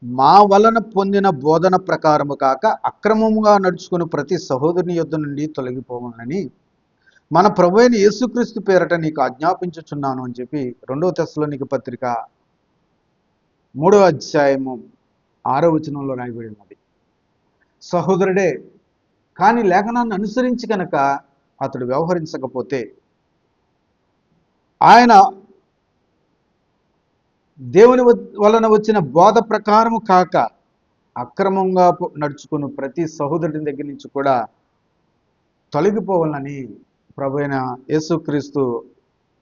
మా వలన పొందిన బోధన ప్రకారము కాక అక్రమముగా నడుచుకుని ప్రతి సహోదరుని యొద్ద నుండి తొలగిపోవాలని మన ప్రభు అయిన యేసుక్రీస్తు పేరట నీకు ఆజ్ఞాపించుచున్నాను అని చెప్పి 2 తెస్సలోనిక పత్రిక 3వ అధ్యాయము 6వ వచనంలో రాయబడి ఉన్నది. సహోదరుడే, కానీ లేఖనాన్ని అనుసరించి కనుక అతడు వ్యవహరించకపోతే ఆయన దేవుని వలన వచ్చిన బోధ ప్రకారము కాక అక్రమంగా నడుచుకుని ప్రతి సహోదరుడి దగ్గర నుంచి కూడా తొలగిపోవాలని ప్రభు అయిన యేసుక్రీస్తు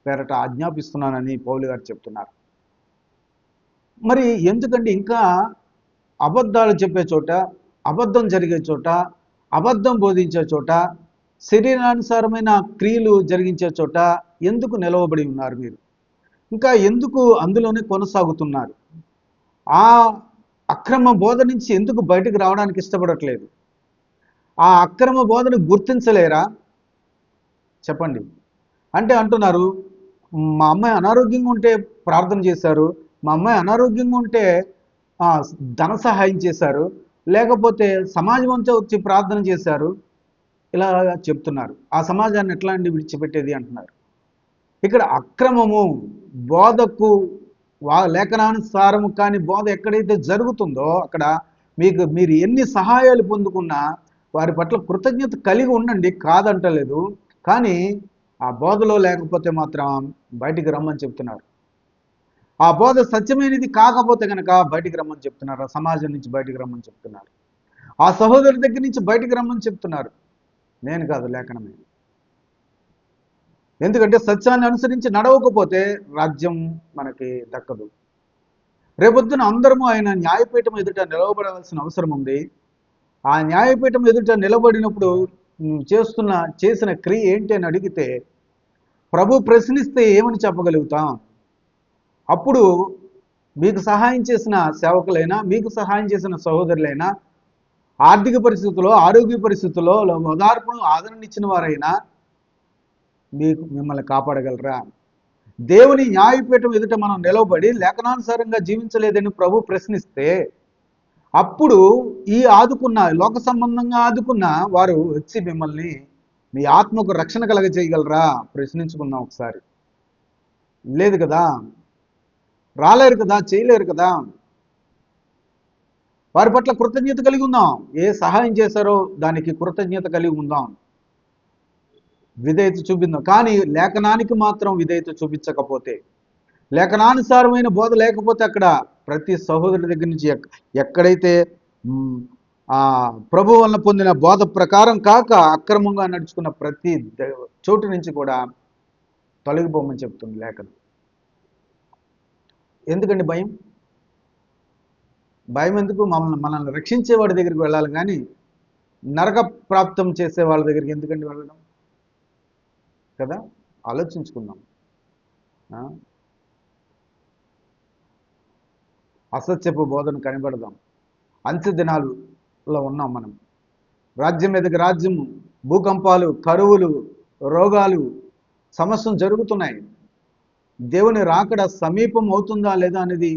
పేరట ఆజ్ఞాపిస్తున్నానని పౌలు గారు చెప్తున్నారు. మరి ఎందుకంటే ఇంకా అబద్ధాలు చెప్పే చోట, అబద్ధం జరిగే చోట, అబద్ధం బోధించే చోట, శరీరానుసారమైన క్రియలు జరిగించే చోట ఎందుకు నిలవబడి ఉన్నారు మీరు? ఇంకా ఎందుకు అందులోనే కొనసాగుతున్నారు? ఆ అక్రమ బోధ నుంచి ఎందుకు బయటకు రావడానికి ఇష్టపడట్లేదు? ఆ అక్రమ బోధను గుర్తించలేరా? చెప్పండి. అంటే అంటున్నారు, మా అమ్మాయి అనారోగ్యంగా ఉంటే ప్రార్థన చేశారు, మా అమ్మాయి అనారోగ్యంగా ఉంటే ధన సహాయం చేశారు, లేకపోతే సమాజం అంతా వచ్చి ప్రార్థన చేశారు, ఇలా చెప్తున్నారు. ఆ సమాజాన్ని ఎట్లా అండి విడిచిపెట్టేది అంటున్నారు. ఇక్కడ అక్రమము బోధకు లేఖనానుసారము కాని బోధ ఎక్కడైతే జరుగుతుందో అక్కడ మీరు ఎన్ని సహాయాలు పొందుకున్నా వారి పట్ల కృతజ్ఞత కలిగి ఉండండి, కాదంటలేదు. కానీ ఆ బోధలో లేకపోతే మాత్రం బయటికి రమ్మని చెప్తున్నారు. ఆ బోధ సత్యమైనది కాకపోతే కనుక బయటికి రమ్మని చెప్తున్నారు. ఆ సమాజం నుంచి బయటికి రమ్మని చెప్తున్నారు. ఆ సహోదరుడి దగ్గర నుంచి బయటికి రమ్మని చెప్తున్నారు. నేను కాదు, లేఖనమే. ఎందుకంటే సత్యాన్ని అనుసరించి నడవకపోతే రాజ్యం మనకి దక్కదు. రేపొద్దున అందరము ఆయన న్యాయపీఠం ఎదుట నిలవబడవలసిన అవసరం ఉంది. ఆ న్యాయపీఠం ఎదుట నిలబడినప్పుడు చేసిన క్రియ ఏంటి అని అడిగితే ప్రభు ప్రశ్నిస్తే ఏమని చెప్పగలుగుతాం? అప్పుడు మీకు సహాయం చేసిన సేవకులైనా, మీకు సహాయం చేసిన సహోదరులైనా, ఆర్థిక పరిస్థితుల్లో, ఆరోగ్య పరిస్థితుల్లో ఓదార్పును ఆదరణ ఇచ్చిన వారైనా మిమ్మల్ని కాపాడగలరా? దేవుని న్యాయపీఠం ఎదుట మనం నిలవబడి లేఖనానుసారంగా జీవించలేదని ప్రభు ప్రశ్నిస్తే అప్పుడు ఈ ఆదుకున్న, లోక సంబంధంగా ఆదుకున్న వారు వచ్చి మిమ్మల్ని మీ ఆత్మకు రక్షణ కలగజేయగలరా? ప్రశ్నించుకుందాం ఒకసారి. లేదు కదా, రాలేరు కదా, చేయలేరు కదా. వారి పట్ల కృతజ్ఞత కలిగి ఉందాం. ఏ సహాయం చేశారో దానికి కృతజ్ఞత కలిగి ఉందాం, విధేయత చూపిద్దాం. కానీ లేఖనానికి మాత్రం విధేయత చూపించకపోతే, లేఖనానుసారమైన బోధ లేకపోతే అక్కడ ప్రతి సహోదరుడి దగ్గర నుంచి ఎక్కడైతే ప్రభు వలన పొందిన బోధ ప్రకారం కాక అక్రమంగా నడుచుకున్న ప్రతి చోటు నుంచి కూడా తొలగిపోమని చెప్తుంది లేఖనం. ఎందుకండి భయం? భయం ఎందుకు? మనల్ని రక్షించే వాడి దగ్గరికి వెళ్ళాలి, కానీ నరక ప్రాప్తం చేసే వాళ్ళ దగ్గరికి ఎందుకండి వెళ్ళడం? కదా, ఆలోచించుకుందాం. అసత్యపు బోధన కనబడదాం. అంత్య దినాలలో ఉన్నాం మనం. రాజ్యం మీదకి రాజ్యము, భూకంపాలు, కరువులు, రోగాలు, సమస్యలు జరుగుతున్నాయి. దేవుని రాకడ సమీపం అవుతుందా లేదా అనేది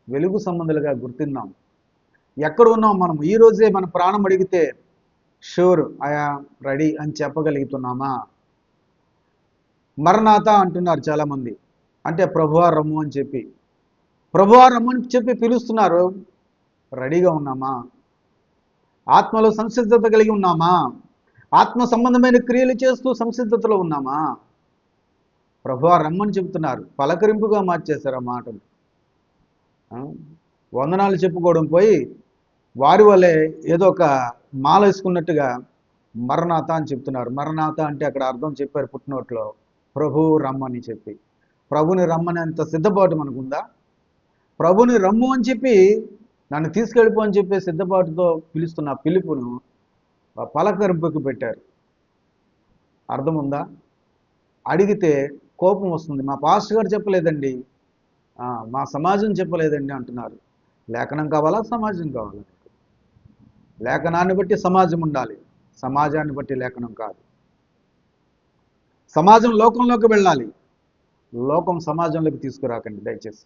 వెలుగు సంబంధులుగా గుర్తిందాం. ఎక్కడ ఉన్నాం మనం? ఈరోజే మన ప్రాణం అడిగితే షూర్ ఐఆ రెడీ అని చెప్పగలుగుతున్నామా? మరణాత అంటున్నారు చాలామంది. అంటే ప్రభువా రమ్ము అని చెప్పి, ప్రభువా రమ్ము అని చెప్పి పిలుస్తున్నారు. రెడీగా ఉన్నామా? ఆత్మలో సంసిద్ధత కలిగి ఉన్నామా? ఆత్మ సంబంధమైన క్రియలు చేస్తూ సంసిద్ధతలో ఉన్నామా? ప్రభువా రమ్మని చెబుతున్నారు. పలకరింపుగా మార్చేశారు ఆ మాటలు. వందనాలు చెప్పుకోవడం పోయి వారి వల్లే ఏదో ఒక మాల వేసుకున్నట్టుగా మరణాత అని చెప్తున్నారు. మరణాత అంటే అక్కడ అర్థం చెప్పారు పుట్టినోట్లో, ప్రభువు రమ్మని చెప్పి. ప్రభుని రమ్మని అంత సిద్ధపాటు మనకుందా? ప్రభుని రమ్ము అని చెప్పి, నన్ను తీసుకెళ్ళిపో అని చెప్పి సిద్ధపాటుతో పిలుస్తున్న పిలుపును పలకరింపుకు పెట్టారు. అర్థం ఉందా? అడిగితే కోపం వస్తుంది. మా పాస్టర్ గారు చెప్పలేదండి, మా సమాజం చెప్పలేదండి అంటున్నారు. లేఖనం కావాలా, సమాజం కావాలా? లేఖనాన్ని బట్టి సమాజం ఉండాలి, సమాజాన్ని బట్టి లేఖనం కాదు. సమాజం లోకంలోకి వెళ్ళాలి, లోకం సమాజంలోకి తీసుకురాకండి దయచేసి.